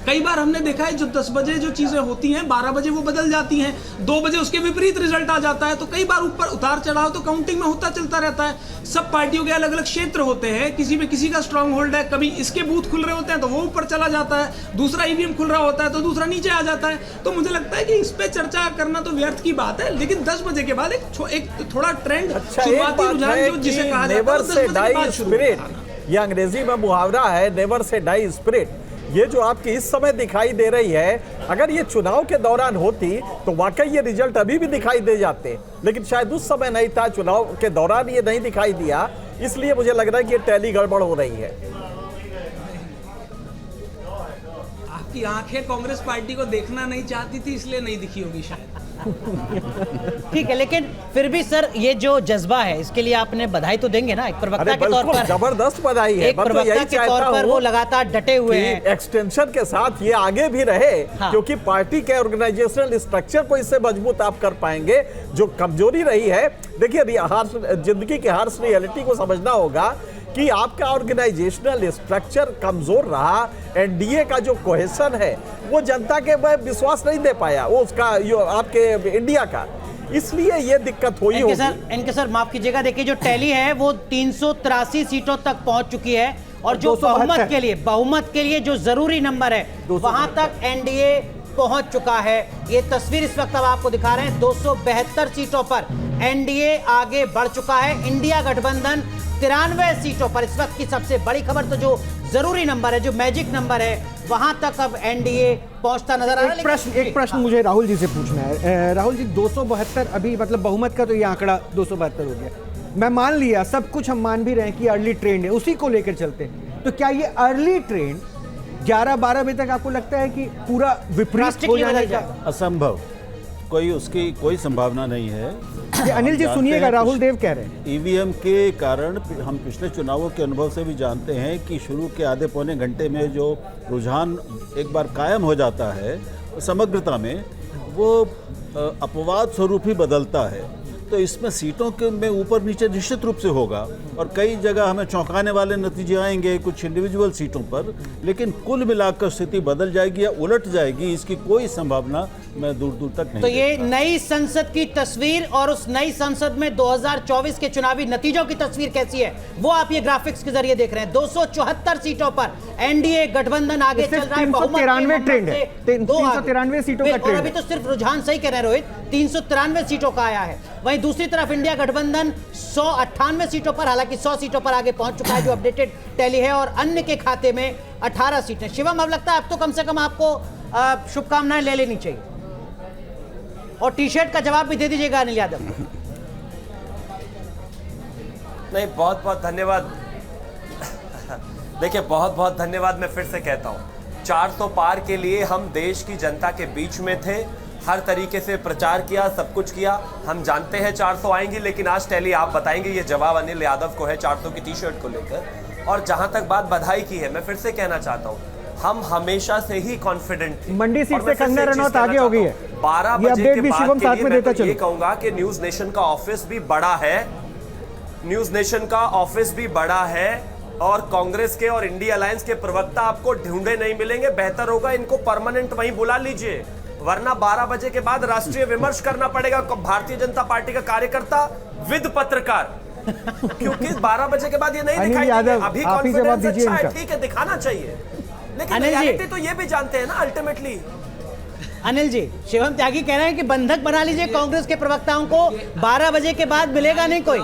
कई बार हमने देखा है जो 10 बजे जो चीजें होती हैं 12 बजे वो बदल जाती हैं, 2 बजे उसके विपरीत रिजल्ट आ जाता है। तो कई बार ऊपर उतार चढ़ाव तो काउंटिंग में होता चलता रहता है। सब पार्टियों के अलग अलग क्षेत्र होते हैं, किसी में किसी का स्ट्रांग होल्ड है, कभी इसके बूथ खुल रहे होते हैं तो वो ऊपर चला जाता है, दूसरा ईवीएम खुल रहा होता है तो दूसरा नीचे आ जाता है। तो मुझे लगता है कि इस पे चर्चा करना तो व्यर्थ की बात है, लेकिन 10 बजे के बाद एक थोड़ा ट्रेंड, शुरुआती रुझान जो जिसे कहा जाता है 10 बजे के बाद शुरू होता है। ये अंग्रेजी में मुहावरा है, नेवर से डाई स्पिरिट। ये जो आपकी इस समय दिखाई दे रही है, अगर ये चुनाव के दौरान होती तो वाकई ये रिजल्ट अभी भी दिखाई दे जाते, लेकिन शायद उस समय नहीं था, चुनाव के दौरान ये नहीं दिखाई दिया, इसलिए मुझे लग रहा है कि ये टैली गड़बड़ हो रही है। आपकी आंखें कांग्रेस पार्टी को देखना नहीं चाहती थी, इसलिए नहीं दिखी होगी शायद। ठीक है, लेकिन फिर भी सर ये जो जज्बा है इसके लिए आपने बधाई तो देंगे ना, एक प्रवक्ता के तौर पर। जबरदस्त बधाई है। एक प्रवक्ता के तौर पर वो लगातार डटे हुए हैं, एक्सटेंशन के साथ ये आगे भी रहे। हाँ। क्योंकि पार्टी के ऑर्गेनाइजेशनल स्ट्रक्चर को इससे मजबूत आप कर पाएंगे। जो कमजोरी रही है, देखिए जिंदगी की हार्श रियलिटी को समझना होगा कि आपका ऑर्गेनाइजेशनल स्ट्रक्चर कमजोर रहा। एनडीए का जो कोहेशन है वो जनता के विश्वास नहीं दे पाया, वो उसका आपके इंडिया का, इसलिए ये दिक्कत हुई होगी। इनके सर माफ कीजिएगा, देखिए जो टैली है वो 383 सीटों तक पहुंच चुकी है, और जो बहुमत के लिए जो जरूरी नंबर है वहां तक एनडीए पहुंच चुका है। ये तस्वीर इस वक्त अब आपको दिखा रहे हैं, 272 सीटों पर एनडीए आगे बढ़ चुका है। इंडिया गठबंधन 93 सीटों पर। इस वक्त की सबसे बड़ी खबर तो जो जरूरी नंबर है, जो मैजिक नंबर है, वहां तक अब एनडीए पहुंचता नजर आ रहा है। एक प्रश्न मुझे राहुल जी से पूछना है। राहुल जी, 272 अभी मतलब बहुमत का तो ये आंकड़ा 272 हो गया, मैं मान लिया, सब कुछ हम मान भी रहे हैं कि अर्ली ट्रेंड है, उसी को लेकर चलते हैं। तो क्या ये अर्ली ट्रेंड 11-12 बजे तक आपको लगता है कि पूरा विपरीत हो जाने का? असंभव, उसकी कोई संभावना नहीं है। अनिल जी सुनिएगा, राहुल देव कह रहे हैं ईवीएम के कारण हम पिछले चुनावों के अनुभव से भी जानते हैं कि शुरू के आधे पौने घंटे में जो रुझान एक बार कायम हो जाता है समग्रता में, वो अपवाद स्वरूप ही बदलता है। तो इसमें सीटों के में ऊपर नीचे निश्चित रूप से होगा, और कई जगह हमें चौंकाने वाले नतीजे आएंगे कुछ इंडिविजुअल सीटों पर, लेकिन कुल मिलाकर स्थिति बदल जाएगी या उलट जाएगी, इसकी कोई संभावना मैं दूर दूर तक नहीं। तो ये नई संसद की तस्वीर और उस नई संसद में 2024 के चुनावी नतीजों की तस्वीर कैसी है, वो आप ये ग्राफिक्स के जरिए देख रहे हैं। 274 सीटों पर एनडीए गठबंधन आगे चल रहा है, 393 ट्रेंड है, 393 सीटों का ट्रेंड। अभी तो सिर्फ रुझान सही कह रहे हैं रोहित, 393 सीटों का आया है। वहीं दूसरी तरफ इंडिया गठबंधन 198 सीटों पर, हालांकि 100 सीटों पर आगे पहुंच चुका है जो अपडेटेड टैली है, और अन्य के खाते में 18 सीटें। शिवम, अब लगता है अब तो कम से कम आपको शुभकामनाएं ले लेनी चाहिए, और टी शर्ट का जवाब भी दे दीजिएगा अनिल यादव। नहीं, बहुत बहुत धन्यवाद। देखिए, बहुत बहुत धन्यवाद। मैं फिर से कहता हूं, 400 पार के लिए हम देश की जनता के बीच में थे, हर तरीके से प्रचार किया, सब कुछ किया। हम जानते हैं 400 आएंगी, लेकिन आज टैली आप बताएंगे ये जवाब अनिल यादव को है 400 की टी शर्ट को लेकर। और जहां तक बात बधाई की है, मैं फिर से कहना चाहता हूं, हम हमेशा से ही कॉन्फिडेंट थे। मंडी सीट से कंगना रनौत आगे हो गई है। 12 बजे के बाद के लिए मैं तो ये कहूंगा कि न्यूज नेशन का ऑफिस भी बड़ा है, न्यूज नेशन का ऑफिस भी बड़ा है, और कांग्रेस के और इंडिया अलायंस के प्रवक्ता आपको ढूंढे नहीं मिलेंगे। बेहतर होगा इनको परमानेंट वहीं बुला लीजिए, वरना 12 बजे के बाद राष्ट्रीय विमर्श करना पड़ेगा भारतीय जनता पार्टी का कार्यकर्ता विद पत्रकार, क्योंकि 12 बजे के बाद ये नहीं दिखाई देगा। अभी कॉन्फिडेंस अच्छा है, ठीक है, दिखाना चाहिए, लेकिन रियलिटी तो ये भी जानते हैं ना अल्टीमेटली। अनिल जी, शिवम त्यागी कह रहे हैं कि बंधक बना लीजिए कांग्रेस के प्रवक्ताओं को, 12 बजे के बाद मिलेगा नहीं कोई।